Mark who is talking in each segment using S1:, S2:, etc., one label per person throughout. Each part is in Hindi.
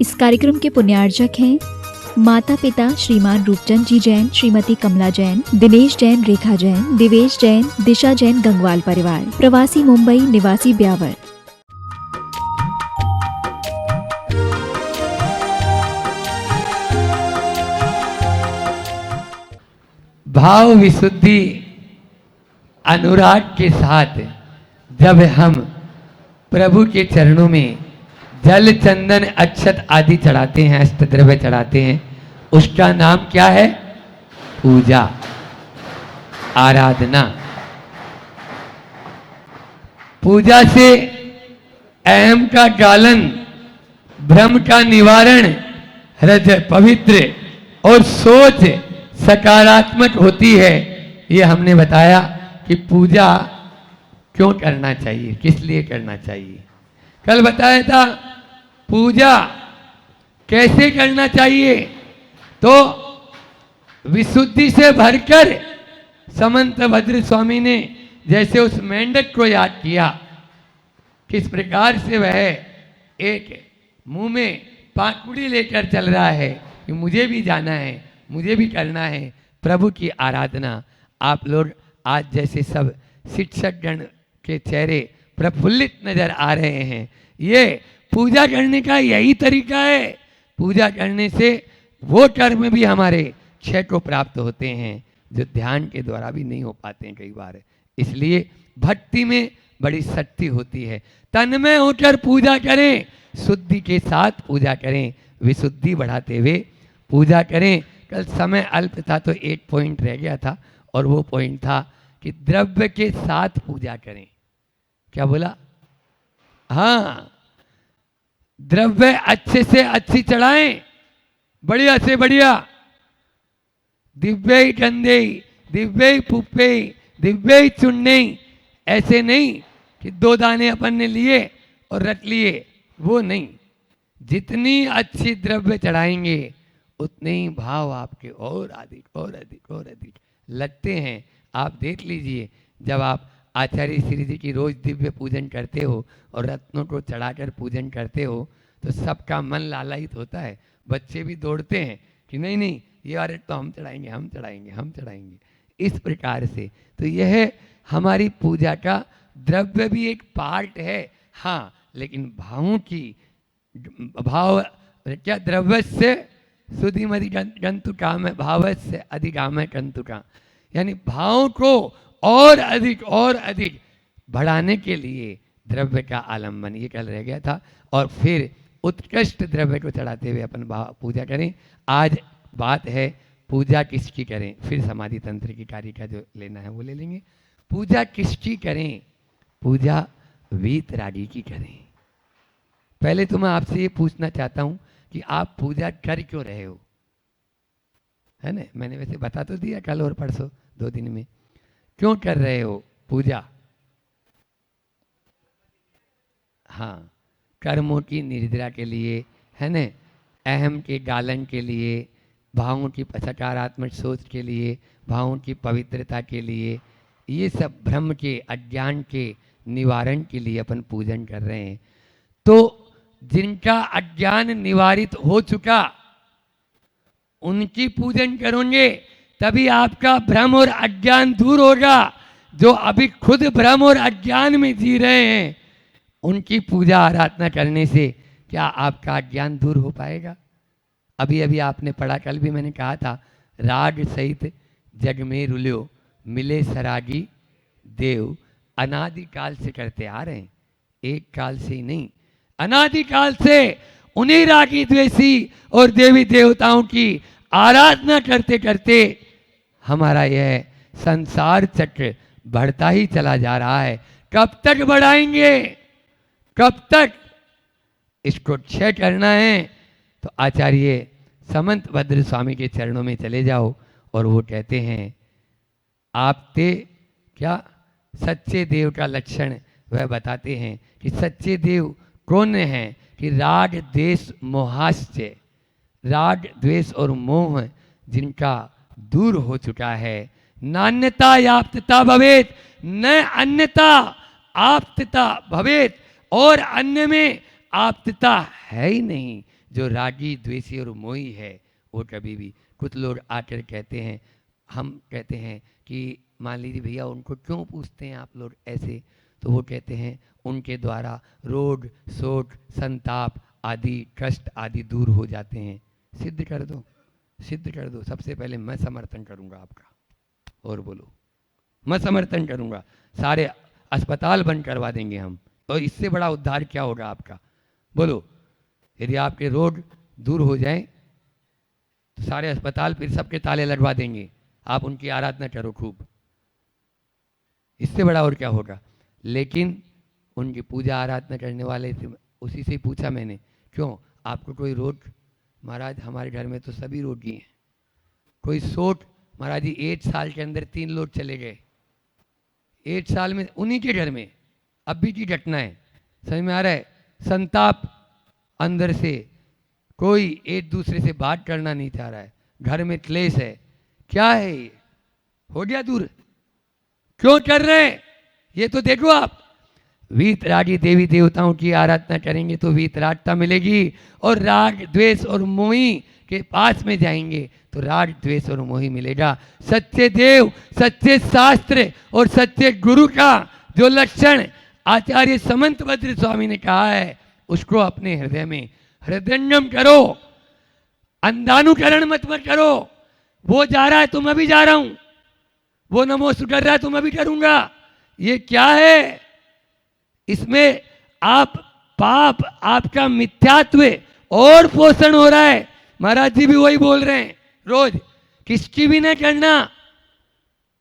S1: इस कार्यक्रम के पुण्यार्चक हैं माता पिता श्रीमान रूपचंद जी जैन, श्रीमती कमला जैन, दिनेश जैन, रेखा जैन, दिवेश जैन, दिशा जैन, गंगवाल परिवार, प्रवासी मुंबई, निवासी ब्यावर।
S2: भाव विशुद्धि अनुराग के साथ जब हम प्रभु के चरणों में जल, चंदन, अक्षत आदि चढ़ाते हैं, अष्टद्रव्य चढ़ाते हैं, उसका नाम क्या है? पूजा, आराधना। पूजा से अहम का गालन, भ्रम का निवारण, हृदय पवित्र और सोच सकारात्मक होती है। ये हमने बताया कि पूजा क्यों करना चाहिए, किस लिए करना चाहिए। कल बताया था पूजा कैसे करना चाहिए, तो विशुद्धि से भरकर समंत भद्र स्वामी ने जैसे उस मेंढक को याद किया, किस प्रकार से वह एक मुंह में पाकुड़ी लेकर चल रहा है कि मुझे भी जाना है, मुझे भी करना है प्रभु की आराधना। आप लोग आज जैसे सब शिक्षक गण के चेहरे प्रफुल्लित नजर आ रहे हैं, ये पूजा करने का यही तरीका है। पूजा करने से वो कर्म भी हमारे क्षय को प्राप्त होते हैं जो ध्यान के द्वारा भी नहीं हो पाते हैं कई बार। इसलिए भक्ति में बड़ी शक्ति होती है। तन्मय होकर पूजा करें, शुद्धि के साथ पूजा करें, विशुद्धि बढ़ाते हुए पूजा करें। कल समय अल्प था तो एक पॉइंट रह गया था, और वो पॉइंट था कि द्रव्य के साथ पूजा करें। क्या बोला? हाँ, द्रव्य अच्छे से अच्छी चढ़ाएं, बढ़िया से बढ़िया। दिव्य गंधे, दिव्य पुप्पे, दिव्य चुन्ने, ऐसे नहीं कि 2 दाने अपन ने लिए और रट लिए, वो नहीं। जितनी अच्छी द्रव्य चढ़ाएंगे उतने ही भाव आपके और अधिक और अधिक और अधिक लगते हैं। आप देख लीजिए, जब आप आचार्य श्री जी की रोज दिव्य पूजन करते हो और रत्नों को चढ़ाकर पूजन करते हो तो सबका मन लालायित होता है। बच्चे भी दौड़ते हैं कि नहीं नहीं, ये अरे तो हम चढ़ाएंगे, हम चढ़ाएंगे, हम चढ़ाएंगे। इस प्रकार से तो यह हमारी पूजा का द्रव्य भी एक पार्ट है। हाँ, लेकिन भावों की भाव क्या, द्रव्य से सुधिमति गंतु काम है, भाव से अधिकाम है कंतु का, यानी भाव को और अधिक बढ़ाने के लिए द्रव्य का आलम्बन, ये कल रह गया था। और फिर उत्कृष्ट द्रव्य को चढ़ाते हुए अपन पूजा करें। आज बात है पूजा किसकी करें, फिर समाधि तंत्र की कार्य का जो लेना है वो ले लेंगे। पूजा किसकी करें? पूजा वीतरागी की करें। पहले तो मैं आपसे ये पूछना चाहता हूं कि आप पूजा कर क्यों रहे हो, है ना? मैंने वैसे बता तो दिया कल और परसों 2 दिन में। क्यों कर रहे हो पूजा? हाँ, कर्मों की निर्जरा के लिए, है ना, अहम के गालन के लिए, भावों की सकारात्मक सोच के लिए, भावों की पवित्रता के लिए, ये सब भ्रम के, अज्ञान के निवारण के लिए अपन पूजन कर रहे हैं। तो जिनका अज्ञान निवारित हो चुका उनकी पूजन करोगे तभी आपका भ्रम और अज्ञान दूर होगा। जो अभी खुद भ्रम और अज्ञान में जी रहे हैं उनकी पूजा आराधना करने से क्या आपका अज्ञान दूर हो पाएगा? अभी अभी आपने पढ़ा, कल भी मैंने कहा था, राग सहित जग में रुल्यो मिले सरागी देव, अनादिकाल से करते आ रहे हैं, एक काल से ही नहीं, अनादिकाल से उन्हीं रागी द्वेषी और देवी देवताओं की आराधना करते करते हमारा यह संसार चक्र बढ़ता ही चला जा रहा है। कब तक बढ़ाएंगे, कब तक? इसको क्षय करना है तो आचार्य समंत भद्र स्वामी के चरणों में चले जाओ, और वो कहते हैं आप ते क्या सच्चे देव का लक्षण वह बताते हैं कि सच्चे देव कौन हैं कि राग द्वेष मोहाश्चर्य, राग द्वेष और मोह जिनका दूर हो चुका है। नान्यता याप्तता भवेत, न अन्यता आप्तता भवेत, और अन्य में आप्तता है ही नहीं। जो रागी द्वेषी और मोही है वो कभी भी, कुछ लोग आकर कहते हैं, हम कहते हैं कि मान लीजिए भैया उनको क्यों पूछते हैं आप लोग ऐसे, तो वो कहते हैं उनके द्वारा रोग शोक संताप आदि कष्ट आदि दूर हो जाते हैं। सिद्ध कर दो, सिद्ध कर दो। सबसे पहले मैं समर्थन करूंगा आपका, और बोलो मैं समर्थन करूंगा, सारे अस्पताल बंद करवा देंगे हम, और इससे बड़ा उद्धार क्या होगा आपका, बोलो। यदि आपके रोग दूर हो जाए तो सारे अस्पताल फिर सबके ताले लगवा देंगे, आप उनकी आराधना करो खूब, इससे बड़ा और क्या होगा। लेकिन उनकी पूजा आराधना करने वाले से, उसी से पूछा मैंने, क्यों आपको कोई रोग? महाराज हमारे घर में तो सभी रोगी हैं। कोई सोच, महाराज जी 8 साल के अंदर 3 लोग चले गए, 8 साल में उन्हीं के घर में, अभी की घटना है, समझ में आ रहा है। संताप अंदर से, कोई एक दूसरे से बात करना नहीं चाह रहा है, घर में क्लेश है, क्या है ये, हो गया दूर? क्यों कर रहे हैं ये तो देखो आप। वीतरागी देवी देवताओं की आराधना करेंगे तो वीतरागता मिलेगी, और राग द्वेष और मोही के पास में जाएंगे तो राग द्वेष और मोही मिलेगा। सच्चे देव, सच्चे शास्त्र और सच्चे गुरु का जो लक्षण आचार्य समंत भद्र स्वामी ने कहा है, उसको अपने हृदय में हृदयंगम करो, अंधानुकरण मत करो। वो जा रहा है तो मैं भी जा रहा हूं, वो नमोस्तु कर रहा है तो मैं भी करूंगा, ये क्या है? इसमें आप पाप, आपका मिथ्यात्व और पोषण हो रहा है। महाराज जी भी वही बोल रहे हैं रोज, किसकी भी नहीं करना,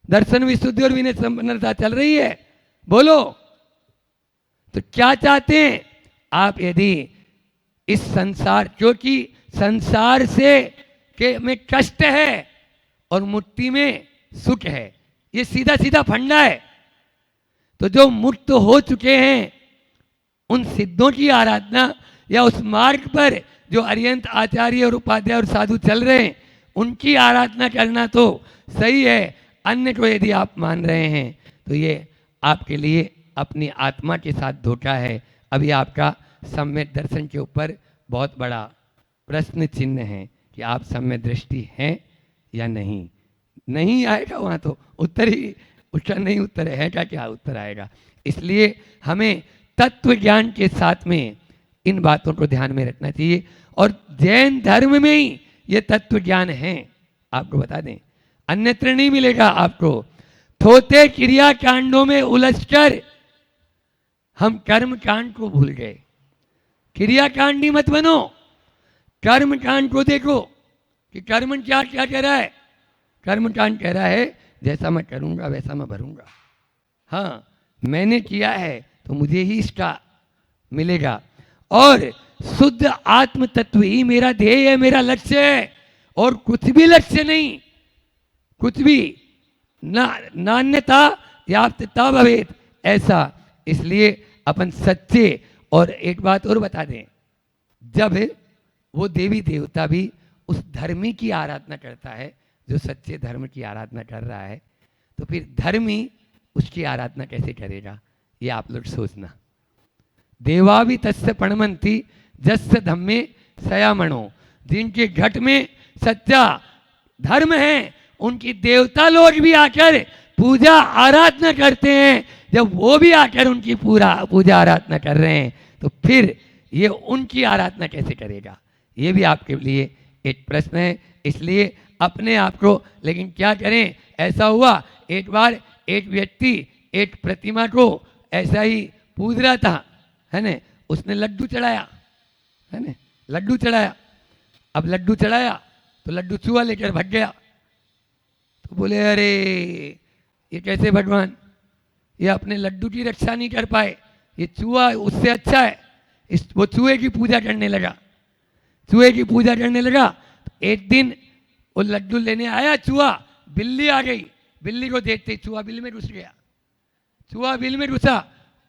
S2: दर्शन विशुद्धि और विनय संपन्नता चल रही है, बोलो। तो क्या चाहते हैं आप? यदि इस संसार, क्योंकि संसार से के में कष्ट है और मुक्ति में सुख है, ये सीधा सीधा फंडा है। तो जो मुक्त हो चुके हैं उन सिद्धों की आराधना, या उस मार्ग पर जो अरिहंत आचार्य और उपाध्याय और साधु चल रहे हैं उनकी आराधना करना तो सही है। अन्य को यदि आप मान रहे हैं तो ये आपके लिए अपनी आत्मा के साथ धोखा है। अभी आपका सम्यक दर्शन के ऊपर बहुत बड़ा प्रश्न चिन्ह है कि आप सम्यक दृष्टि हैं या नहीं। नहीं आएगा वहाँ तो उत्तर ही, उसका नहीं उत्तर है क्या उत्तर आएगा। इसलिए हमें तत्व ज्ञान के साथ में इन बातों को ध्यान में रखना चाहिए। और जैन धर्म में ही ये तत्व ज्ञान है, आपको बता दें, अन्यत्र नहीं मिलेगा आपको। थोते क्रिया कांडों में उलझकर हम कर्म कांड को भूल गए। क्रिया कांडी मत बनो, कर्म कांड को देखो कि कर्म क्या क्या कह रहा है। कर्म कांड कह रहा है जैसा मैं करूंगा वैसा मैं भरूंगा। हाँ, मैंने किया है तो मुझे ही इसका मिलेगा, और शुद्ध आत्म तत्व ही मेरा ध्येय है, मेरा लक्ष्य है, और कुछ भी लक्ष्य नहीं, कुछ भी नान्यता याप्तता भवेत, ऐसा। इसलिए अपन सच्चे, और एक बात और बता दें, जब वो देवी देवता भी उस धर्मी की आराधना करता है जो सच्चे धर्म की आराधना कर रहा है, तो फिर धर्मी उसकी आराधना कैसे करेगा, ये आप लोग सोचना। देवा भी तस्य पणमंती जस्य धम्मे सयामणो, जिनके घट में सच्चा धर्म है उनकी देवता लोग भी आकर पूजा आराधना करते हैं। जब वो भी आकर उनकी पूजा आराधना कर रहे हैं तो फिर ये उनकी आराधना कैसे करेगा, ये भी आपके लिए एक प्रश्न है। इसलिए अपने आप को, लेकिन क्या करें, ऐसा हुआ एक बार एक व्यक्ति एक प्रतिमा को ऐसा ही पूज रहा था, है ना, उसने लड्डू चढ़ाया, है ना, लड्डू चढ़ाया। अब लड्डू चढ़ाया तो लड्डू चूहा लेकर भाग गया। तो बोले अरे ये कैसे भगवान, ये अपने लड्डू की रक्षा नहीं कर पाए, ये चूहा उससे अच्छा है। वो चूहे की पूजा करने लगा, चूहे की पूजा करने लगा। एक दिन वो लड्डू लेने आया चूहा, बिल्ली आ गई, बिल्ली को देखते ही चूहा बिल में घुस गया। चूहा बिल में घुसा,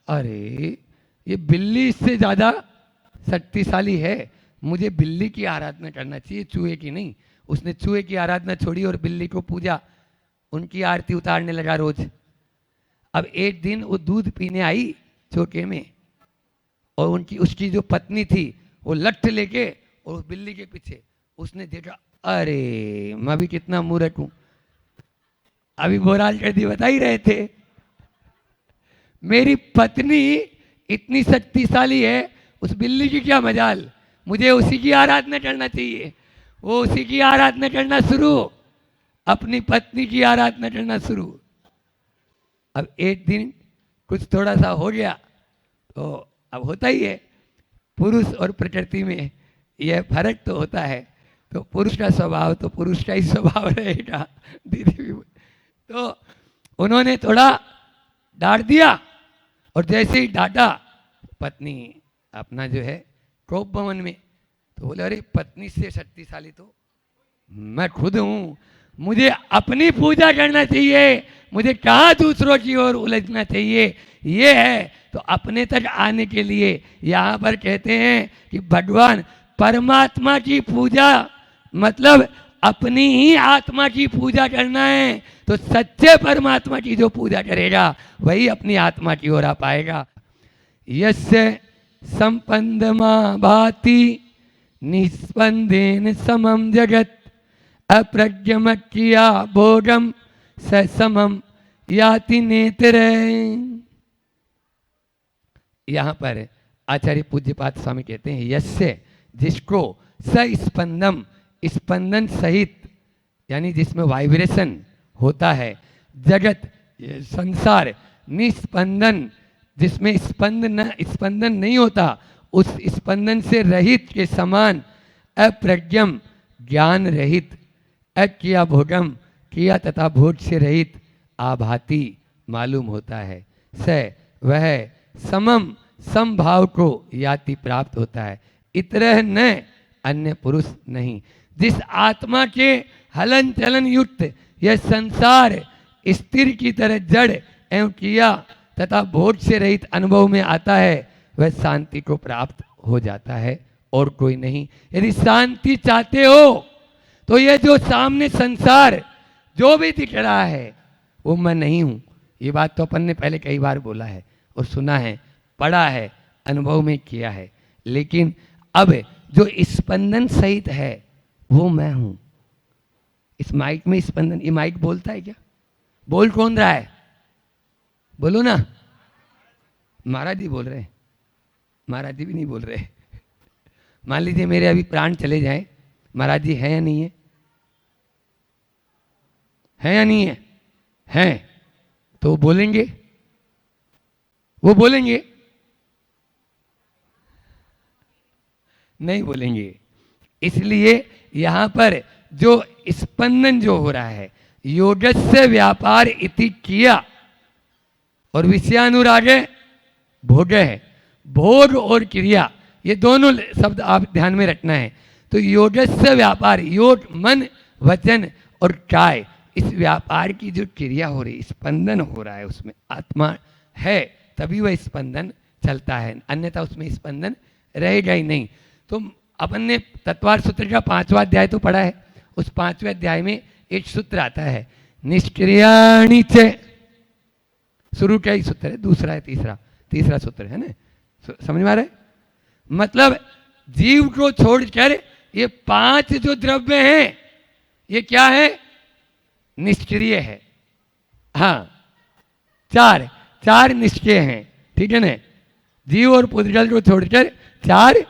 S2: अरे ये बिल्ली इससे ज्यादा शक्तिशाली है, मुझे बिल्ली की आराधना करना चाहिए, चूहे की नहीं। उसने चूहे की आराधना छोड़ी और बिल्ली को पूजा, उनकी आरती उतारने लगा रोज। अब एक दिन वो दूध पीने आई चौके में, और उसकी जो पत्नी थी वो लठ लेके और उस बिल्ली के पीछे उसने देखा, अरे मैं भी कितना मूर्ख हूं। अभी बोराल चढ़ी बता ही रहे थे, मेरी पत्नी इतनी शक्तिशाली है, उस बिल्ली की क्या मजाल, मुझे उसी की आराधना करना चाहिए। वो उसी की आराधना करना शुरू, अपनी पत्नी की आराधना करना शुरू। अब एक दिन कुछ थोड़ा सा हो गया, तो अब होता ही है, पुरुष और प्रकृति में यह फर्क तो होता है। तो पुरुष का स्वभाव तो पुरुष का ही स्वभाव रहेगा। दीदी भी तो उन्होंने थोड़ा डांट दिया, और जैसे ही डांटा, पत्नी अपना जो है कोप भवन में, तो बोले अरे पत्नी से शक्तिशाली तो मैं खुद हूं, मुझे अपनी पूजा करना चाहिए, मुझे कहाँ दूसरों की ओर उलझना चाहिए। ये है तो अपने तक आने के लिए यहाँ पर कहते हैं कि भगवान परमात्मा की पूजा मतलब अपनी ही आत्मा की पूजा करना है। तो सच्चे परमात्मा की जो पूजा करेगा वही अपनी आत्मा की ओर आ पाएगा। यस्य संपन्नमा भाति निस्पंदेन समम जगत अप्रज्ञमक्रिया भोगम स समम याति नेत्र। यहाँ पर आचार्य पूज्यपाद स्वामी कहते हैं यस्य, जिसको सस्पंदम स्पंदन सहित, यानी जिसमें वाइब्रेशन होता है, जगत संसार निस्पंदन, जिसमें स्पंदन नहीं होता, उस स्पंदन से रहित के समान, अप्रज्ञम ज्ञान रहित, अक्रिया भोगम क्रिया तथा भोग से रहित, आभाति मालूम होता है, स वह समम समभाव को याति प्राप्त होता है, इतरह न अन्य पुरुष नहीं। जिस आत्मा के हलन चलन युक्त यह संसार स्थिर की तरह जड़ एवं क्रिया तथा भोग से रहित अनुभव में आता है, वह शांति को प्राप्त हो जाता है और कोई नहीं। यदि शांति चाहते हो तो यह जो सामने संसार जो भी दिख रहा है वो मैं नहीं हूं। ये बात तो अपन ने पहले कई बार बोला है और सुना है, पढ़ा है, अनुभव में किया है, लेकिन अब जो स्पंदन सहित है वो मैं हूं। इस माइक में स्पंदन, ये माइक बोलता है क्या? बोल कौन रहा है? बोलो ना। महाराज जी बोल रहे हैं, महाराज जी भी नहीं बोल रहे। मान लीजिए मेरे अभी प्राण चले जाए, महाराज जी हैं या नहीं है? हैं या नहीं है? हैं तो बोलेंगे, वो बोलेंगे? नहीं बोलेंगे। इसलिए यहां पर जो स्पंदन जो हो रहा है, योगस्य व्यापार इति किया और विषयानुराग भोग है। भोग और क्रिया ये दोनों शब्द आप ध्यान में रखना है। तो योगस्य व्यापार, योग मन वचन और काय, इस व्यापार की जो क्रिया हो रही, स्पंदन हो रहा है, उसमें आत्मा है तभी वह स्पंदन चलता है, अन्यथा उसमें स्पंदन रहेगा ही नहीं। तो अपन ने तत्वार सूत्र का 5वां अध्याय तो पढ़ा है। उस 5वें अध्याय में एक सूत्र आता है, निष्क्रियाणि च, शुरू का ही सूत्र है, दूसरा है, तीसरा सूत्र है ना, समझ में आ रहा है? मतलब जीव को छोड़कर ये 5 जो द्रव्य हैं ये क्या है? निष्क्रिय है। हाँ, चार निष्क्रिय हैं, ठीक है ना। जीव और पुद्गल को छोड़कर 4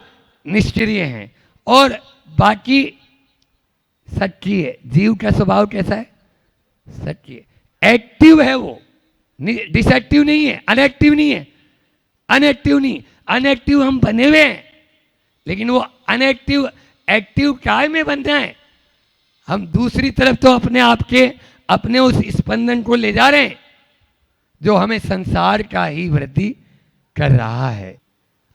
S2: निष्क्रिय हैं और बाकी सक्रिय। जीव का स्वभाव कैसा है? सक्रिय, एक्टिव है वो, डिसएक्टिव नहीं है, अनएक्टिव नहीं है, अनएक्टिव नहीं। अनएक्टिव हम बने हुए हैं, लेकिन वो अनएक्टिव एक्टिव काय में बनना है? हम दूसरी तरफ तो अपने आप के अपने उस स्पंदन को ले जा रहे हैं जो हमें संसार का ही वृद्धि कर रहा है।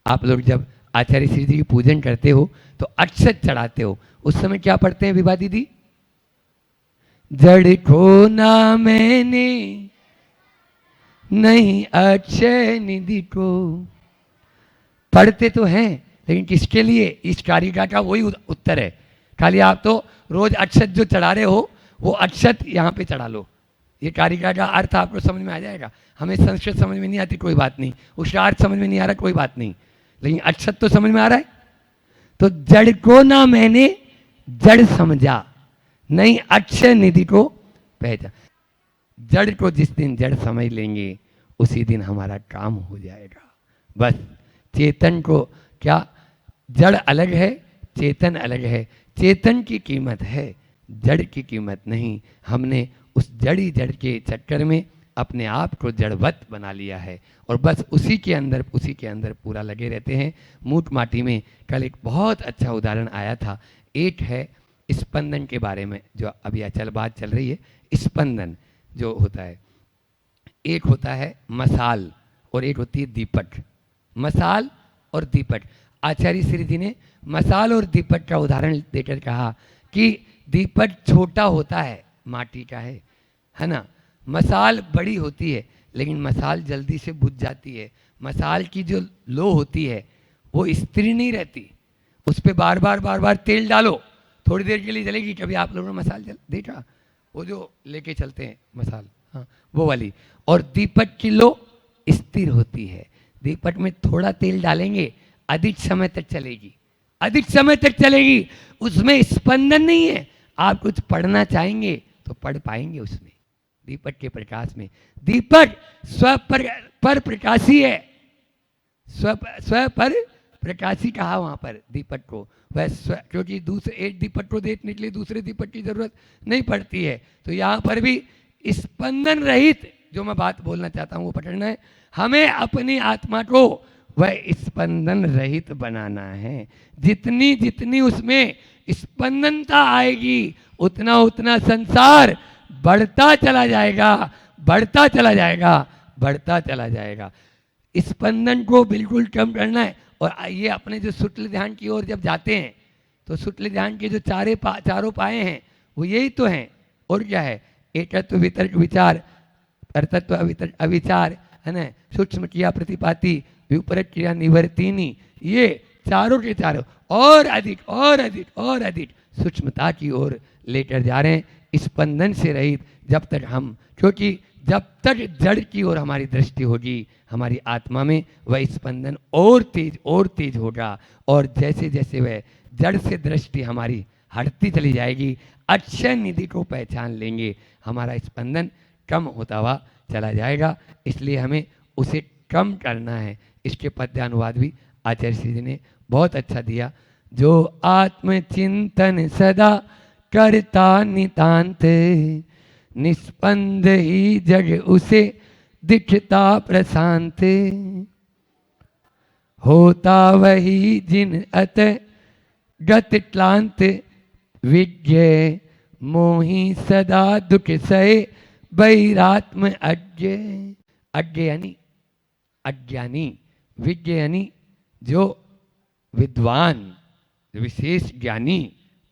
S2: आप लोग जब आचार्य श्री जी की पूजन करते हो तो अक्षत चढ़ाते हो, उस समय क्या पढ़ते हैं विभा दीदी? जड़ को ना मैंने नहीं अक्षय निधि को। पढ़ते तो हैं, लेकिन किसके लिए? इस कारिका का वही उत्तर है। खाली आप तो रोज अक्षत जो चढ़ा रहे हो वो अक्षत यहाँ पे चढ़ा लो। ये कारिका का अर्थ आपको समझ में आ जाएगा। हमें संस्कृत समझ में नहीं आती, कोई बात नहीं, उसका अर्थ समझ में नहीं आ रहा, कोई बात नहीं, लेकिन अक्षत तो समझ में आ रहा है। तो जड़ को ना मैंने जड़ समझा, नहीं अक्षय निधि को पहचान। जड़ को जिस दिन जड़ समझ लेंगे उसी दिन हमारा काम हो जाएगा। बस चेतन को क्या, जड़ अलग है, चेतन अलग है। चेतन की कीमत है, जड़ की कीमत नहीं। हमने उस जड़ी जड़ के चक्कर में अपने आप को जड़वत बना लिया है और बस उसी के अंदर पूरा लगे रहते हैं। मूठ माटी में कल एक बहुत अच्छा उदाहरण आया था। एक है स्पंदन के बारे में, जो अभी अचल बात चल रही है। स्पंदन जो होता है, एक होता है मसाल और एक होती है दीपक। मसाल और दीपक, आचार्य श्री जी ने मसाल और दीपक का उदाहरण देकर कहा कि दीपक छोटा होता है, माटी का है ना। मसाल बड़ी होती है लेकिन मसाल जल्दी से बुझ जाती है। मसाल की जो लो होती है वो स्थिर नहीं रहती, उस पर बार बार तेल डालो, थोड़ी देर के लिए जलेगी। कभी आप लोगों ने मसाल देखा, वो जो लेके चलते हैं मसाल, हाँ वो वाली। और दीपक की लो स्थिर होती है। दीपक में थोड़ा तेल डालेंगे, अधिक समय तक चलेगी, अधिक समय तक चलेगी। उसमें स्पंदन नहीं है। आप कुछ पढ़ना चाहेंगे तो पढ़ पाएंगे उसमें, दीपक के प्रकाश में। दीपक स्व पर प्रकाशी है, स्व पर प्रकाशी कहा वहां पर दीपक को। वह स्व, क्योंकि दूसरे एक दीपक को देखने के लिए दूसरे दीपक की जरूरत नहीं पड़ती है। तो यहाँ पर भी स्पंदन रहित, जो मैं बात बोलना चाहता हूँ वो पकड़ना है। हमें अपनी आत्मा को वह स्पंदन रहित बनाना है। जितनी जितनी उसमें स्पंदनता आएगी उतना उतना संसार बढ़ता चला जाएगा, बढ़ता चला जाएगा, बढ़ता चला जाएगा। स्पंदन को बिल्कुल कम करना है। और ये अपने जो सूक्ष्म ध्यान की ओर जब जाते हैं तो सूक्ष्म ध्यान के जो चारों पाए हैं वो यही तो हैं। और क्या है, एकत्व वितर्क विचार, अर्थत्व अविचार, है ना, सूक्ष्म क्रिया प्रतिपाती, विपरीत क्रिया निवर्तिनी, ये चारों के चारों और अधिक और अधिक और अधिक सूक्ष्मता की ओर लेकर जा रहे हैं, स्पंदन से रहित। जब तक हम, क्योंकि जब तक जड़ की ओर हमारी दृष्टि होगी हमारी आत्मा में, वह स्पंदन और तेज होगा। और जैसे जैसे वह जड़ से दृष्टि हमारी हटती चली जाएगी, अक्षय निधि को पहचान लेंगे, हमारा स्पंदन कम होता हुआ चला जाएगा। इसलिए हमें उसे कम करना है। इसके पद्यानुवाद भी आचार्य श्री जी ने बहुत अच्छा दिया। जो आत्मचिंतन सदा करता नितांत, निस्पंद ही जग उसे दिखता प्रशांत। होता वही जिन अत गत क्लांत, विज्ञ मोही सदा दुख सहे बैरात्म अज्ञ। अज्ञ यानी अज्ञानी, विज्ञ यानी जो विद्वान, विशेष ज्ञानी,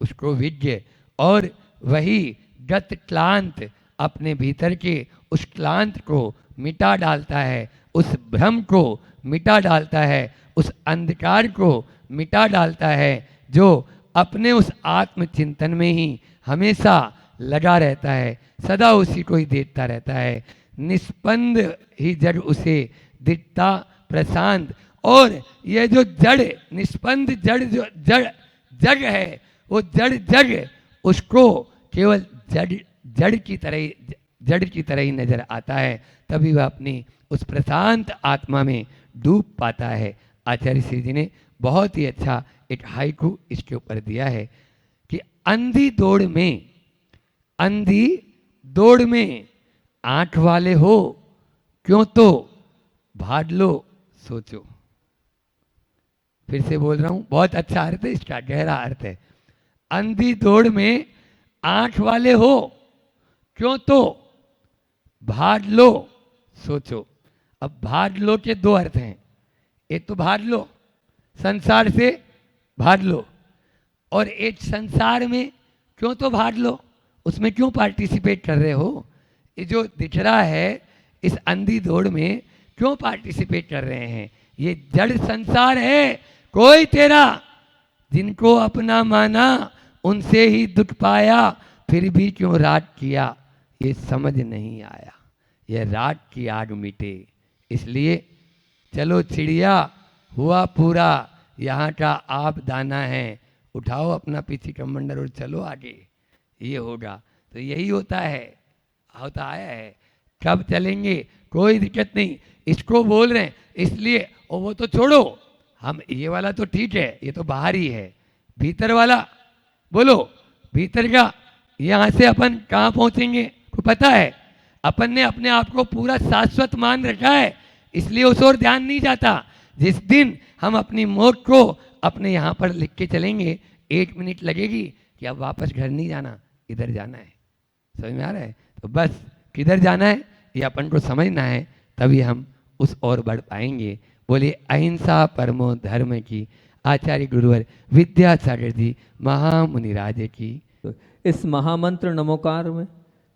S2: उसको विज्ञ। और वही गत क्लांत, अपने भीतर के उस क्लांत को मिटा डालता है, उस भ्रम को मिटा डालता है, उस अंधकार को मिटा डालता है, जो अपने उस आत्मचिंतन में ही हमेशा लगा रहता है, सदा उसी को ही देखता रहता है। निस्पंद ही जड़ उसे दिखता प्रशांत। और ये जो जड़, निस्पंद जड़, जो जग है, वो जग उसको केवल जड़ की तरह ही नजर आता है। तभी वह अपनी उस प्रशांत आत्मा में डूब पाता है। आचार्य श्री जी ने बहुत ही अच्छा एक हाइकू इसके ऊपर दिया है कि अंधी दौड़ में आंख वाले हो, क्यों तो भाग लो सोचो। फिर से बोल रहा हूं, बहुत अच्छा अर्थ है इसका, गहरा अर्थ है। अंधी दौड़ में आंख वाले हो, क्यों तो भाग लो सोचो। अब भाग लो के दो अर्थ हैं। एक तो भाग लो, संसार से भाग लो, और एक संसार में क्यों तो भाग लो, उसमें क्यों पार्टिसिपेट कर रहे हो। ये जो दिख रहा है इस अंधी दौड़ में क्यों पार्टिसिपेट कर रहे हैं। ये जड़ संसार है, कोई तेरा, जिनको अपना माना उनसे ही दुख पाया, फिर भी क्यों राग किया ये समझ नहीं आया। ये राग की आग मिटे। इसलिए चलो चिड़िया हुआ पूरा, यहाँ का आप दाना है, उठाओ अपना पीछे कमंडल और चलो आगे, ये होगा। तो यही होता आया है। कब चलेंगे कोई दिक्कत नहीं, इसको बोल रहे हैं इसलिए। और वो तो छोड़ो, हम ये वाला तो ठीक है, ये तो बाहर ही है। भीतर वाला बोलो, भीतर का यहाँ से अपन कहाँ पहुँचेंगे को पता है? अपन ने अपने आप को पूरा शाश्वत मान रखा है, इसलिए उस ओर ध्यान नहीं जाता। जिस दिन हम अपनी मौत को अपने यहाँ पर लिख के चलेंगे, 1 मिनट लगेगी कि अब वापस घर नहीं जाना, इधर जाना है। समझ में आ रहा है? तो बस किधर जाना है ये अपन को समझना है, तभी हम उस ओर बढ़ पाएंगे। बोलिए अहिंसा परमो धर्म की। आचार्य गुरुवर विद्यासागर जी महामुनिराज की।
S3: तो इस महामंत्र नमोकार में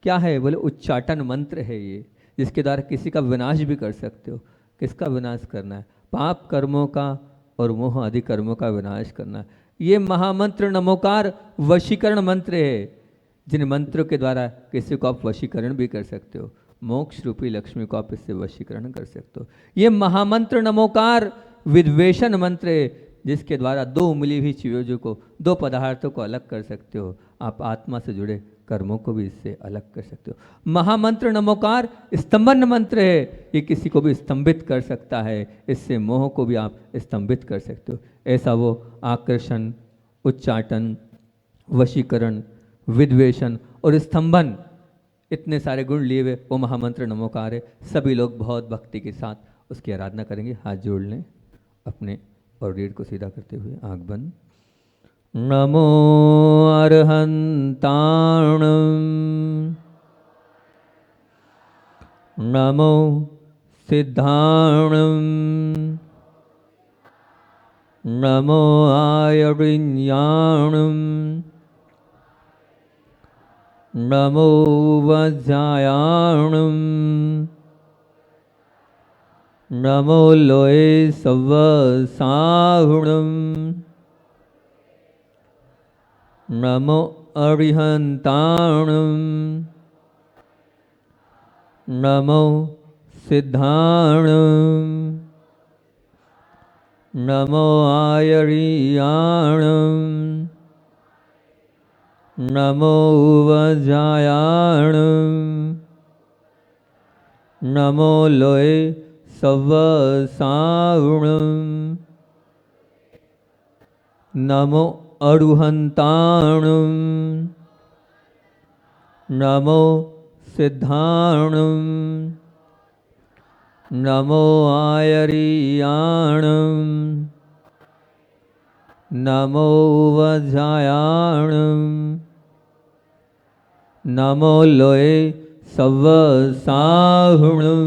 S3: क्या है? बोले उच्चाटन मंत्र है ये, जिसके द्वारा किसी का विनाश भी कर सकते हो। किसका विनाश करना है? पाप कर्मों का और मोह आदि कर्मों का विनाश करना है। ये महामंत्र नमोकार वशीकरण मंत्र है, जिन मंत्रों के द्वारा किसी को आप वशीकरण भी कर सकते हो। मोक्ष रूपी लक्ष्मी को आप इससे वशीकरण कर सकते हो। ये महामंत्र नमोकार विद्वेषण मंत्र है, जिसके द्वारा दो मिली हुई चीज़ों को, दो पदार्थों को अलग कर सकते हो। आप आत्मा से जुड़े कर्मों को भी इससे अलग कर सकते हो। महामंत्र नमोकार स्तंभन मंत्र है, ये किसी को भी स्तंभित कर सकता है। इससे मोह को भी आप स्तंभित कर सकते हो। ऐसा वो आकर्षण, उच्चाटन, वशीकरण, विद्वेषण और स्तंभन, इतने सारे गुण लिए हुए वो महामंत्र नमोकार है। सभी लोग बहुत भक्ति के साथ उसकी आराधना करेंगे। हाथ जोड़ लें अपने और रीढ़ को सीधा करते हुए, आंख बंद। नमो अर्हन्ताणं, नमो सिद्धाणं, नमो आयडिन्याणं, नमो वज्रायाणं, नमो लोये सवसाहुणं, नमो अरिहन्ताणं, नमो सिद्धाणं, नमो आयर्याणं, नमो वज्रायाणं, नमो लोये सवसाहुणं, नमो अरुहन्ताणं, नमो सिद्धाणं, नमो आयर्याणं, नमो वज्रायाणं, नमो लोये सवसाहुणं।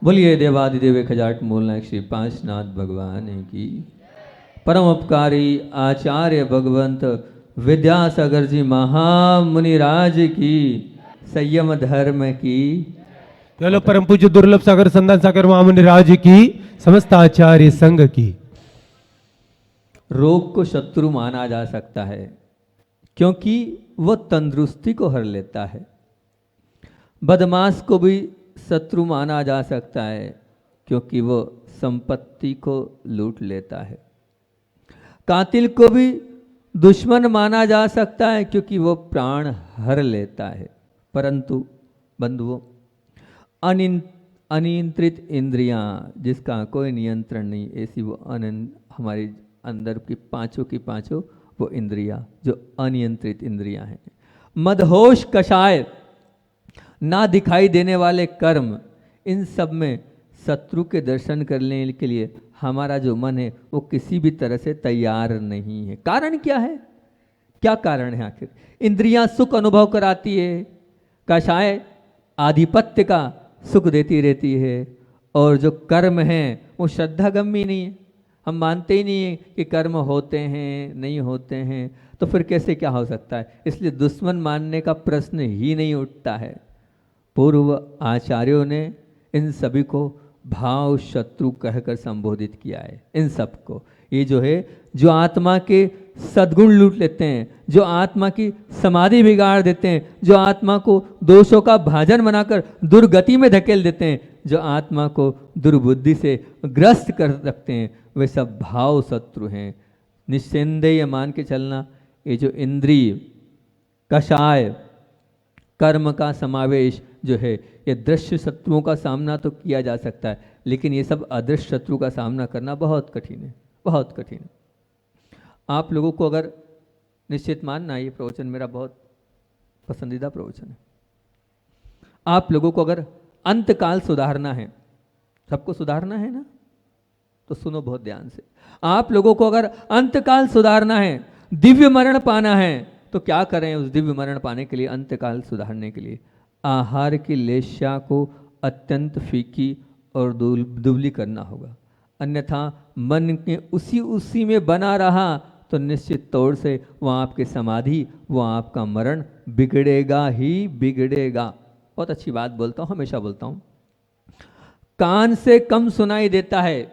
S3: बोलिए देवादिदेव खजाट मूलनायक श्री पांचनाथ भगवान की। परम उपकारी आचार्य भगवंत विद्यासागर जी महामुनिराज की। संयम धर्म की।
S4: चलो परम पूज्य दुर्लभ सागर संदान सागर महामुनिराज की। समस्त आचार्य संघ की।
S3: रोग को शत्रु माना जा सकता है, क्योंकि वह तंदुरुस्ती को हर लेता है। बदमाश को भी शत्रु माना जा सकता है, क्योंकि वो संपत्ति को लूट लेता है। कातिल को भी दुश्मन माना जा सकता है, क्योंकि वो प्राण हर लेता है। परंतु बंधुओं, अनियंत्रित इंद्रियां, जिसका कोई नियंत्रण नहीं, ऐसी वो हमारे अंदर की पांचों वो इंद्रियां जो अनियंत्रित इंद्रियां हैं। मदहोश कषाय, ना दिखाई देने वाले कर्म, इन सब में शत्रु के दर्शन करने के लिए हमारा जो मन है वो किसी भी तरह से तैयार नहीं है। कारण क्या है? क्या कारण है आखिर? इंद्रियां सुख अनुभव कराती है, कषाय आधिपत्य का सुख देती रहती है, और जो कर्म है वो श्रद्धागम्य नहीं है। हम मानते ही नहीं है कि कर्म होते हैं, नहीं होते हैं, तो फिर कैसे क्या हो सकता है? इसलिए दुश्मन मानने का प्रश्न ही नहीं उठता है। पूर्व आचार्यों ने इन सभी को भाव शत्रु कहकर संबोधित किया है। इन सब को, ये जो है, जो आत्मा के सद्गुण लूट लेते हैं, जो आत्मा की समाधि बिगाड़ देते हैं, जो आत्मा को दोषों का भाजन बनाकर दुर्गति में धकेल देते हैं, जो आत्मा को दुर्बुद्धि से ग्रस्त कर रखते हैं, वे सब भाव शत्रु हैं। निस्संदेह मान के चलना, ये जो इंद्रिय कषाय कर्म का समावेश जो है, ये दृश्य शत्रुओं का सामना तो किया जा सकता है, लेकिन ये सब अदृश्य शत्रु का सामना करना बहुत कठिन है, बहुत कठिन है। आप लोगों को अगर निश्चित मानना, ये प्रवचन मेरा बहुत पसंदीदा प्रवचन है, आप लोगों को अगर अंतकाल सुधारना है, सबको सुधारना है ना, तो सुनो बहुत ध्यान से। आप लोगों को अगर अंतकाल सुधारना है, दिव्य मरण पाना है, तो क्या करें उस दिव्य मरण पाने के लिए, अंतकाल सुधारने के लिए? आहार की लेशा को अत्यंत फीकी और दुबली करना होगा, अन्यथा मन के उसी में बना रहा तो निश्चित तौर से वहाँ आपकी समाधि, वहाँ आपका मरण बिगड़ेगा ही बिगड़ेगा। बहुत अच्छी बात बोलता हूँ, हमेशा बोलता हूँ, कान से कम सुनाई देता है,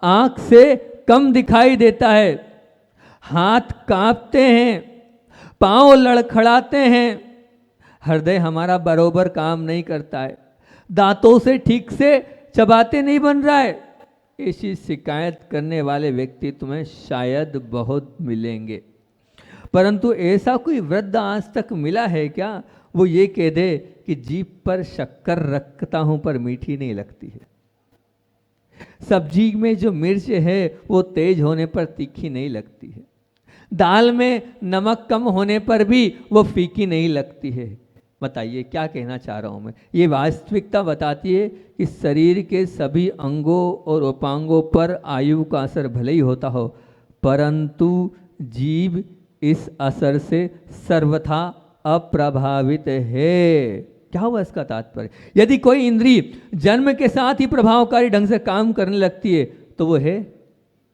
S3: आंख से कम दिखाई देता है, हाथ कांपते हैं, पांव लड़खड़ाते हैं, हृदय हमारा बरोबर काम नहीं करता है, दांतों से ठीक से चबाते नहीं बन रहा है। ऐसी शिकायत करने वाले व्यक्ति तुम्हें शायद बहुत मिलेंगे, परंतु ऐसा कोई वृद्ध आज तक मिला है क्या वो ये कह दे कि जीभ पर शक्कर रखता हूं पर मीठी नहीं लगती है, सब्जी में जो मिर्च है वो तेज होने पर तीखी नहीं लगती है, दाल में नमक कम होने पर भी वो फीकी नहीं लगती है। बताइए क्या कहना चाह रहा हूं मैं? ये वास्तविकता बताती है कि शरीर के सभी अंगों और उपांगों पर आयु का असर भले ही होता हो, परंतु जीभ इस असर से सर्वथा अप्रभावित है। क्या हुआ इसका तात्पर्य? यदि कोई इंद्रिय जन्म के साथ ही प्रभावकारी ढंग से काम करने लगती है तो वो है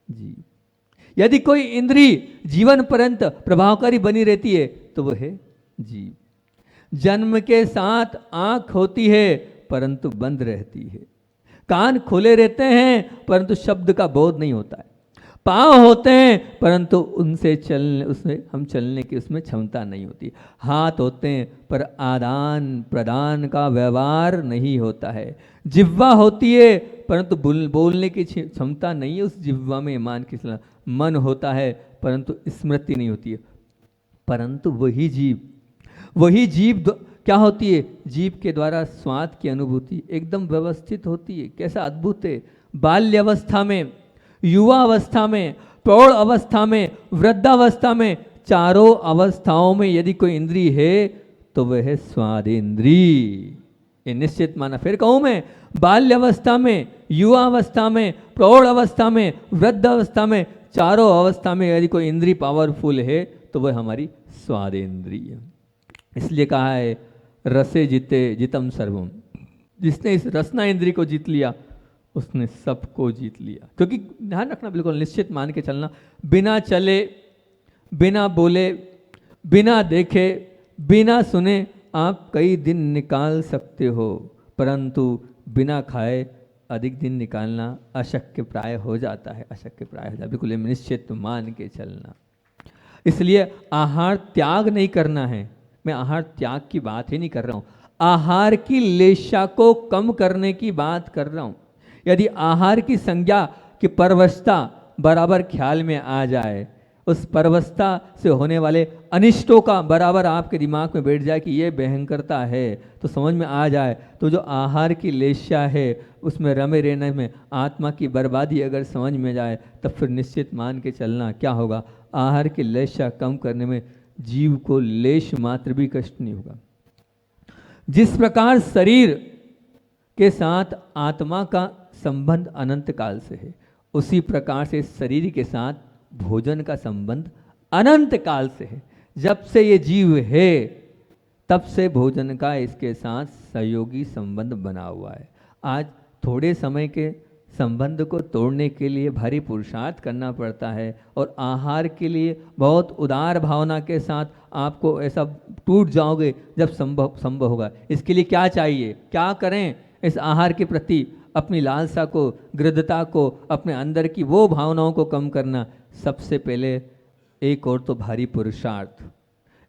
S3: जीभ। यदि कोई इंद्रिय जीवन पर्यंत प्रभावकारी बनी रहती है तो वो है जीभ। जन्म के साथ आंख होती है परंतु बंद रहती है, कान खुले रहते हैं परंतु शब्द का बोध नहीं होता है, पांव होते हैं परंतु हम चलने की उसमें क्षमता नहीं होती, हाथ होते हैं पर आदान प्रदान का व्यवहार नहीं होता है, जिह्वा होती है परंतु बोलने की क्षमता नहीं है उस जिह्वा में, मान के चलना, मन होता है परंतु स्मृति नहीं होती है। परंतु वही जीभ क्या होती है? जीभ के द्वारा स्वाद की अनुभूति एकदम व्यवस्थित होती है। कैसा अद्भुत है! बाल्यावस्था में, युवा अवस्था में, प्रौढ़ अवस्था में, वृद्धावस्था में, चारों अवस्थाओं में यदि कोई इंद्रिय है तो वह है स्वाद इंद्रिय। ये निश्चित माना। फिर कहूं मैं, बाल्यावस्था में, युवा अवस्था में, प्रौढ़ अवस्था में, वृद्ध अवस्था में, चारों अवस्था में यदि कोई इंद्रिय पावरफुल है तो वह हमारी स्वाद इंद्रिय। इसलिए कहा है रसे जिते जितम सर्वम। जिसने इस रसना इंद्रिय को जीत लिया उसने सबको जीत लिया। क्योंकि ध्यान रखना, बिल्कुल निश्चित मान के चलना, बिना चले, बिना बोले, बिना देखे, बिना सुने आप कई दिन निकाल सकते हो, परंतु बिना खाए अधिक दिन निकालना अशक्य प्राय हो जाता है, अशक्य प्राय हो जाता है। बिल्कुल निश्चित मान के चलना। इसलिए आहार त्याग नहीं करना है। मैं आहार त्याग की बात ही नहीं कर रहा हूँ, आहार की लेशा को कम करने की बात कर रहा हूँ। यदि आहार की संज्ञा की परवशता बराबर ख्याल में आ जाए, उस परवशता से होने वाले अनिष्टों का बराबर आपके दिमाग में बैठ जाए कि ये भयंकरता है, तो समझ में आ जाए, तो जो आहार की लेशा है उसमें रमे रहने में आत्मा की बर्बादी अगर समझ में जाए, तब फिर निश्चित मान के चलना क्या होगा? आहार की लेशा कम करने में जीव को लेश मात्र भी कष्ट नहीं होगा। जिस प्रकार शरीर के साथ आत्मा का संबंध अनंत काल से है, उसी प्रकार से शरीर के साथ भोजन का संबंध अनंत काल से है। जब से ये जीव है तब से भोजन का इसके साथ सहयोगी संबंध बना हुआ है। आज थोड़े समय के संबंध को तोड़ने के लिए भारी पुरुषार्थ करना पड़ता है, और आहार के लिए बहुत उदार भावना के साथ आपको ऐसा टूट जाओगे जब संभव होगा। इसके लिए क्या चाहिए, क्या करें? इस आहार के प्रति अपनी लालसा को, गृद्धता को, अपने अंदर की वो भावनाओं को कम करना, सबसे पहले एक और तो भारी पुरुषार्थ,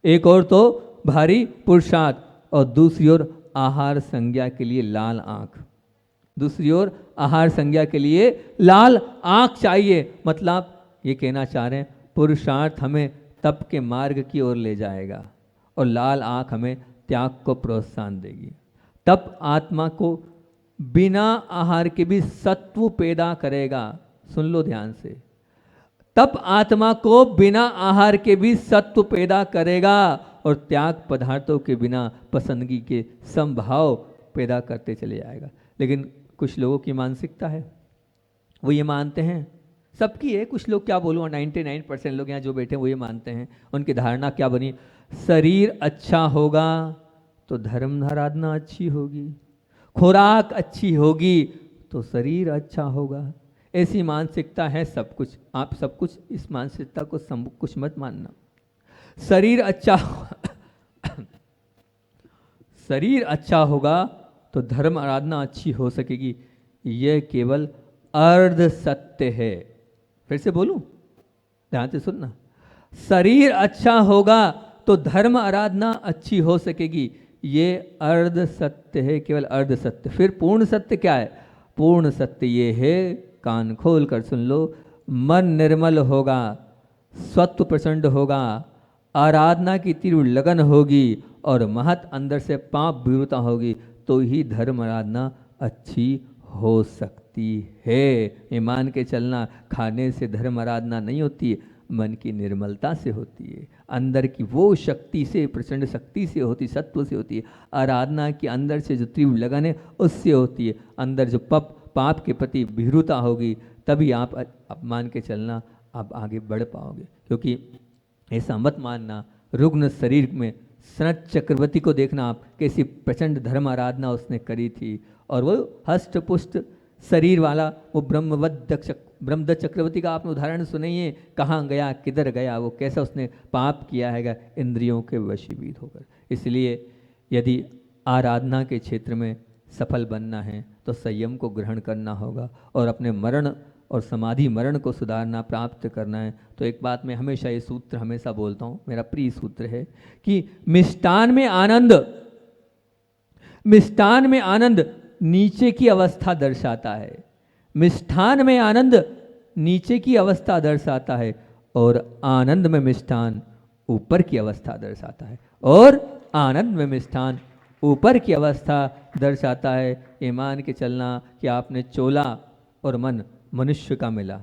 S3: एक और तो भारी पुरुषार्थ, और दूसरी ओर आहार संज्ञा के लिए लाल आंख, दूसरी ओर आहार संज्ञा के लिए लाल आंख चाहिए। मतलब ये कहना चाह रहे हैं पुरुषार्थ हमें तप के मार्ग की ओर ले जाएगा और लाल आंख हमें त्याग को प्रोत्साहन देगी। तप आत्मा को बिना आहार के भी सत्व पैदा करेगा। सुन लो ध्यान से, तप आत्मा को बिना आहार के भी सत्व पैदा करेगा और त्याग पदार्थों के बिना पसंदगी के समभाव पैदा करते चले जाएगा। लेकिन कुछ लोगों की मानसिकता है, वो ये मानते हैं, सबकी है, कुछ लोग क्या बोलूँ 99% लोग यहाँ जो बैठे हैं वो ये मानते हैं, उनकी धारणा क्या बनी, शरीर अच्छा होगा तो धर्म आराधना अच्छी होगी, खुराक अच्छी होगी तो शरीर अच्छा होगा। ऐसी मानसिकता है सब कुछ। आप सब कुछ इस मानसिकता को सब कुछ मत मानना। शरीर अच्छा शरीर अच्छा होगा तो धर्म आराधना अच्छी हो सकेगी, यह केवल अर्ध सत्य है। फिर से बोलूं, ध्यान से सुनना, शरीर अच्छा होगा तो धर्म आराधना अच्छी हो सकेगी, ये अर्ध सत्य है, केवल अर्ध सत्य। फिर पूर्ण सत्य क्या है? पूर्ण सत्य ये है, कान खोल कर सुन लो, मन निर्मल होगा, सत्व प्रचंड होगा, आराधना की तीव्र लगन होगी और महत अंदर से पाप विरूता होगी, तो ही धर्म आराधना अच्छी हो सकती है। ये मान के चलना, खाने से धर्म आराधना नहीं होती, मन की निर्मलता से होती है, अंदर की वो शक्ति से, प्रचंड शक्ति से होती, सत्व से होती है। आराधना की अंदर से जो तीव्र लगन है उससे होती है। अंदर जो पाप के प्रति भीरुता होगी, तभी आप मान के चलना आप आगे बढ़ पाओगे। क्योंकि ऐसा मत मानना, रुग्ण शरीर में सनत चक्रवर्ती को देखना आप, कैसी प्रचंड धर्म आराधना उसने करी थी, और वो हष्ट पुष्ट शरीर वाला वो ब्रह्मदत्त चक्रवर्ती का आपने उदाहरण सुने ही है, कहाँ गया, किधर गया, वो कैसा उसने पाप किया है इंद्रियों के वशीभूत होकर। इसलिए यदि आराधना के क्षेत्र में सफल बनना है तो संयम को ग्रहण करना होगा और अपने मरण और समाधि मरण को सुधारना, प्राप्त करना है। तो एक बात मैं हमेशा ये सूत्र हमेशा बोलता हूँ, मेरा प्रिय सूत्र है कि मिष्टान में आनंद नीचे की अवस्था दर्शाता है। मिष्ठान में आनंद नीचे की अवस्था दर्शाता है और आनंद में मिष्ठान ऊपर की अवस्था दर्शाता है, और आनंद में मिष्ठान ऊपर की अवस्था दर्शाता है। ये मान के चलना कि आपने चोला और मन मनुष्य का मिला,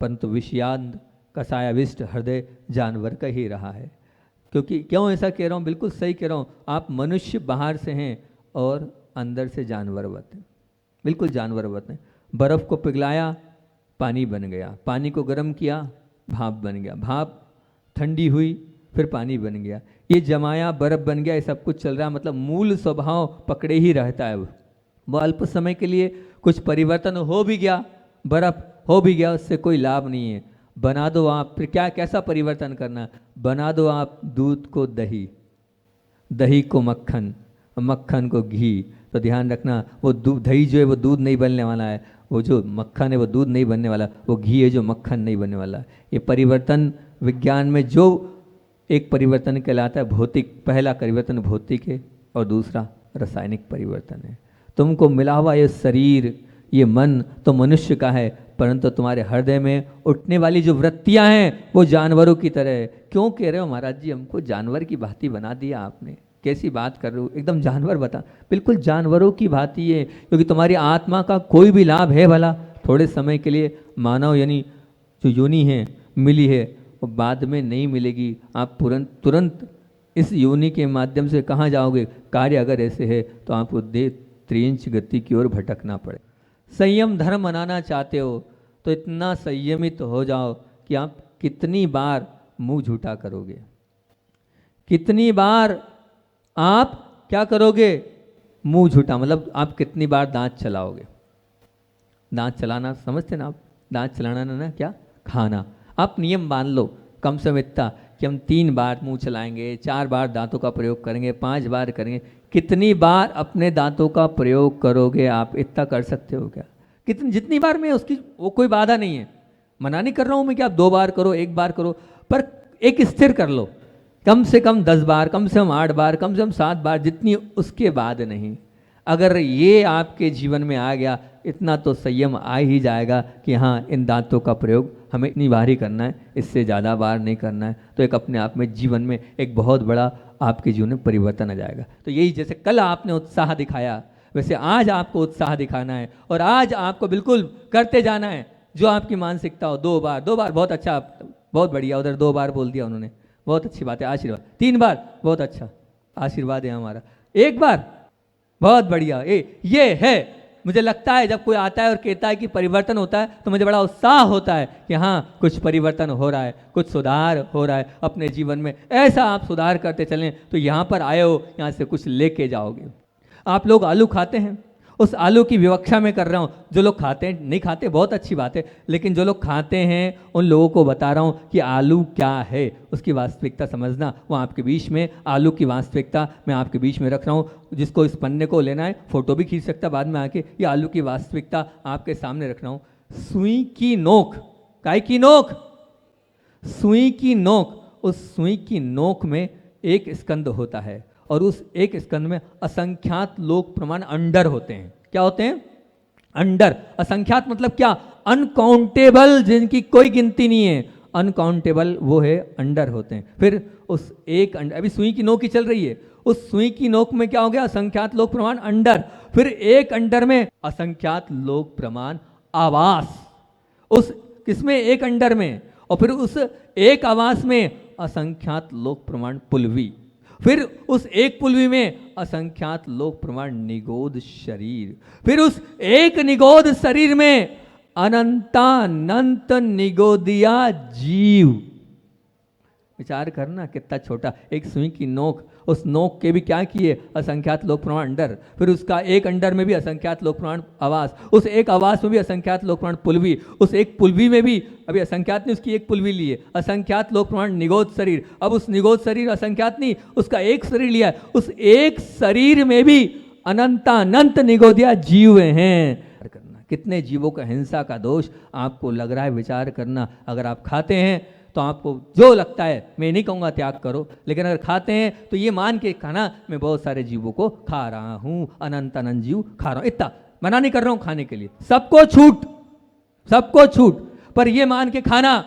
S3: परंतु विषयान्त कसायाविष्ट हृदय जानवर का ही रहा है। क्योंकि क्यों ऐसा कह रहा हूँ, बिल्कुल सही कह रहा हूँ, आप मनुष्य बाहर से हैं और अंदर से जानवरवत हैं, बिल्कुल जानवरवत हैं। बर्फ़ को पिघलाया, पानी बन गया, पानी को गर्म किया, भाप बन गया, भाप ठंडी हुई, फिर पानी बन गया, ये जमाया, बर्फ़ बन गया, ये सब कुछ चल रहा है। मतलब मूल स्वभाव पकड़े ही रहता है। वो अल्प समय के लिए कुछ परिवर्तन हो भी गया, बर्फ़ हो भी गया, उससे कोई लाभ नहीं है। बना दो आप, फिर क्या, कैसा परिवर्तन करना, बना दो आप दूध को दही, दही को मक्खन, मक्खन को घी। तो ध्यान रखना, वो दही जो है वो दूध नहीं बनने वाला है, वो जो मक्खन है वो दूध नहीं बनने वाला, वो घी है जो मक्खन नहीं बनने वाला। ये परिवर्तन विज्ञान में जो एक परिवर्तन कहलाता है भौतिक, पहला परिवर्तन भौतिक है और दूसरा रासायनिक परिवर्तन है। तुमको मिला हुआ ये शरीर, ये मन तो मनुष्य का है, परंतु तुम्हारे हृदय में उठने वाली जो वृत्तियां हैं वो जानवरों की तरह है। क्यों कह रहे हो महाराज जी, हमको जानवर की भांति बना दिया आपने, कैसी बात कर रहे हो, एकदम जानवर बता। बिल्कुल जानवरों की भांति है, क्योंकि तुम्हारी आत्मा का कोई भी लाभ है भला, थोड़े समय के लिए मानव यानी जो योनि है मिली है, वो बाद में नहीं मिलेगी। आप तुरंत इस योनि के माध्यम से कहाँ जाओगे? कार्य अगर ऐसे है तो आपको त्रिंच गति की ओर भटकना पड़े। संयम धर्म मनाना चाहते हो तो इतना संयमित हो जाओ कि आप कितनी बार मुंह झूठा करोगे, कितनी बार आप क्या करोगे, मुंह झूठा, मतलब आप कितनी बार दांत चलाओगे। दांत चलाना समझते ना आप, दांत चलाना ना क्या, खाना। आप नियम मान लो, कम से कम इतना कि हम 3 बार मुंह चलाएंगे, 4 बार दांतों का प्रयोग करेंगे, 5 बार करेंगे। कितनी बार अपने दांतों का प्रयोग करोगे आप, इतना कर सकते हो क्या? कितनी जितनी बार में उसकी वो कोई बाधा नहीं है। मना नहीं कर रहा हूँ मैं कि आप 2 बार करो, 1 बार करो, पर एक स्थिर कर लो, कम से कम 10 बार, कम से कम 8 बार, कम से कम 7 बार, जितनी उसके बाद नहीं। अगर ये आपके जीवन में आ गया, इतना तो संयम आ ही जाएगा कि हाँ, इन दांतों का प्रयोग हमें इतनी बार ही करना है, इससे ज़्यादा बार नहीं करना है। तो एक अपने आप में जीवन में एक बहुत बड़ा आपके जीवन में परिवर्तन आ जाएगा। तो यही जैसे कल आपने उत्साह दिखाया, वैसे आज आपको उत्साह दिखाना है और आज आपको बिल्कुल करते जाना है जो आपकी मानसिकता हो। 2 बार, 2 बार बहुत अच्छा, बहुत बढ़िया, उधर 2 बार बोल दिया उन्होंने, बहुत अच्छी बात है, आशीर्वाद। 3 बार बहुत अच्छा, आशीर्वाद है हमारा। 1 बार बहुत बढ़िया। ये है, मुझे लगता है जब कोई आता है और कहता है कि परिवर्तन होता है, तो मुझे बड़ा उत्साह होता है कि हाँ, कुछ परिवर्तन हो रहा है, कुछ सुधार हो रहा है अपने जीवन में। ऐसा आप सुधार करते चलें तो यहाँ पर आए हो, यहाँ से कुछ लेके जाओगे। आप लोग आलू खाते हैं, उस आलू की विवक्षा में कर रहा हूँ। जो लोग खाते हैं, नहीं खाते बहुत अच्छी बात है, लेकिन जो लोग खाते हैं उन लोगों को बता रहा हूँ कि आलू क्या है, उसकी वास्तविकता समझना। वो आपके बीच में आलू की वास्तविकता मैं आपके बीच में रख रहा हूँ। जिसको इस पन्ने को लेना है फोटो भी खींच सकता बाद में आके। ये आलू की वास्तविकता आपके सामने रख रहा हूँ। सुई की नोक, काय की नोक? सुई की नोक। उस सुई की नोक में एक स्कंद होता है और उस एक स्कंद में असंख्यात लोक प्रमाण अंडर होते हैं। क्या होते हैं? अंडर। असंख्यात मतलब क्या? अनकाउंटेबल, जिनकी कोई गिनती नहीं है, अनकाउंटेबल वो है अंडर होते हैं। फिर उस एक अंडर, अभी सुई की नोक ही चल रही है, उस सुई की नोक में क्या हो गया? असंख्यात लोक प्रमाण अंडर। फिर एक अंडर में असंख्यात लोक प्रमाण आवास, उस किसमें? एक अंडर में। और फिर उस एक आवास में असंख्यात लोक प्रमाण पुलवी। फिर उस एक पुलवी में असंख्यात लोक प्रमाण निगोद शरीर। फिर उस एक निगोद शरीर में अनंतानंत निगोदिया जीव। विचार करना कितना छोटा, एक सुई की नोक, उस नोक के भी क्या किए? असंख्यात लोक प्रमाण अंडर। फिर उसका एक अंडर में भी असंख्यात लोक प्रमाण आवास, उस एक आवास में भी असंख्यात लोक प्रमाण पुलवी, उस एक पुलवी में भी, अभी असंख्यात ने उसकी एक पुलवी ली है, असंख्यात लोक प्रमाण निगोद शरीर। अब उस निगोद शरीर असंख्यात नहीं, उसका एक शरीर लिया है, उस एक शरीर में भी अनंतानंत निगोदिया जीव हैं। कितने जीवों का हिंसा का दोष आपको लग रहा है, विचार करना। अगर आप खाते हैं तो आपको जो लगता है, मैं नहीं कहूँगा त्याग करो, लेकिन अगर खाते हैं तो ये मान के खाना, मैं बहुत सारे जीवों को खा रहा हूँ, अनंत अनंत जीव खा रहा हूँ। इतना मना नहीं कर रहा हूँ खाने के लिए, सबको छूट, सबको छूट, पर ये मान के खाना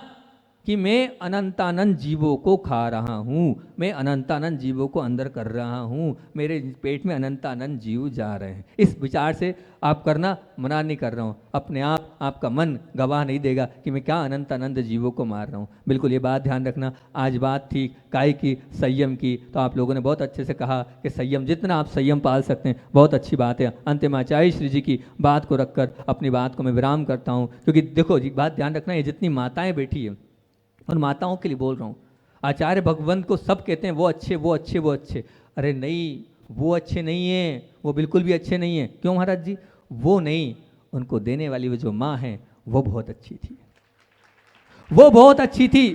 S3: कि मैं अनंतानंत जीवों को खा रहा हूँ, मैं अनंतानंत जीवों को अंदर कर रहा हूँ, मेरे पेट में अनंतानंत जीव जा रहे हैं। इस विचार से आप करना, मना नहीं कर रहा हूँ। अपने आप आपका मन गवाह नहीं देगा कि मैं क्या अनंतानंत जीवों को मार रहा हूँ। बिल्कुल ये बात ध्यान रखना। आज बात थी काय की? संयम की। तो आप लोगों ने बहुत अच्छे से कहा कि संयम, जितना आप संयम पाल सकते हैं बहुत अच्छी बात है। अंतिम आचार्य श्री जी की बात को रखकर अपनी बात को मैं विराम करता हूँ, क्योंकि देखो जी, बात ध्यान रखना, ये जितनी माताएं बैठी है, और माताओं के लिए बोल रहा हूँ, आचार्य भगवंत को सब कहते हैं वो अच्छे, वो अच्छे, वो अच्छे। अरे नहीं, वो अच्छे नहीं हैं, वो बिल्कुल भी अच्छे नहीं हैं। क्यों महाराज जी? वो नहीं, उनको देने वाली वो जो माँ है वो बहुत अच्छी थी, वो बहुत अच्छी थी।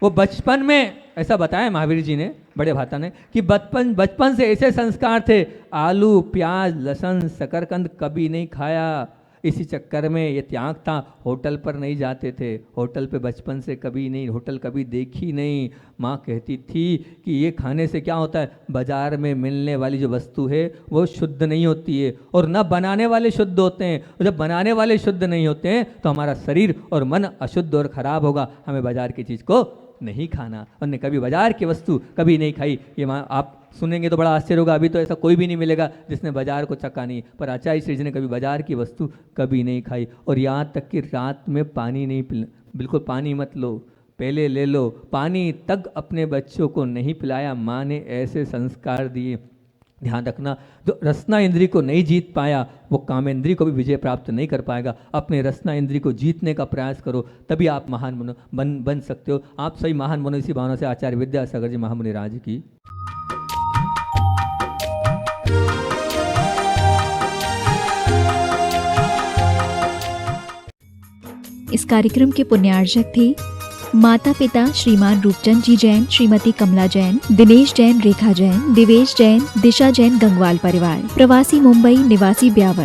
S3: वो बचपन में, ऐसा बताया महावीर जी ने, बड़े भाता ने, कि बचपन से ऐसे संस्कार थे, आलू प्याज लहसुन शकरकंद कभी नहीं खाया। इसी चक्कर में ये त्याग था, होटल पर नहीं जाते थे, होटल पे बचपन से कभी नहीं, होटल कभी देखी नहीं। माँ कहती थी कि ये खाने से क्या होता है, बाजार में मिलने वाली जो वस्तु है वो शुद्ध नहीं होती है, और न बनाने वाले शुद्ध होते हैं। और जब बनाने वाले शुद्ध नहीं होते हैं तो हमारा शरीर और मन अशुद्ध और खराब होगा। हमें बाजार की चीज़ को नहीं खाना। उन्होंने कभी बाजार की वस्तु कभी नहीं खाई। ये माँ, आप सुनेंगे तो बड़ा आश्चर्य होगा, अभी तो ऐसा कोई भी नहीं मिलेगा जिसने बाजार को चखा नहीं, पर आचार्य श्री जी ने कभी बाजार की वस्तु कभी नहीं खाई। और यहाँ तक कि रात में पानी नहीं पिला, बिल्कुल पानी मत लो, पहले ले लो। पानी तक अपने बच्चों को नहीं पिलाया। माँ ने ऐसे संस्कार दिए। ध्यान रखना, जो रसना इंद्री को नहीं जीत पाया वो कामेंद्री को भी विजय प्राप्त नहीं कर पाएगा। अपने रसना इंद्री को जीतने का प्रयास करो, तभी आप महान बन सकते हो। आप सही महान बनो, इसी भावना से आचार्य विद्यासागर जी महामुनि राज की।
S1: इस कार्यक्रम के पुण्यार्जक थे माता पिता श्रीमान रूपचंद जी जैन, श्रीमती कमला जैन, दिनेश जैन, रेखा जैन, दिवेश जैन, दिशा जैन, गंगवाल परिवार, प्रवासी मुंबई, निवासी ब्यावर।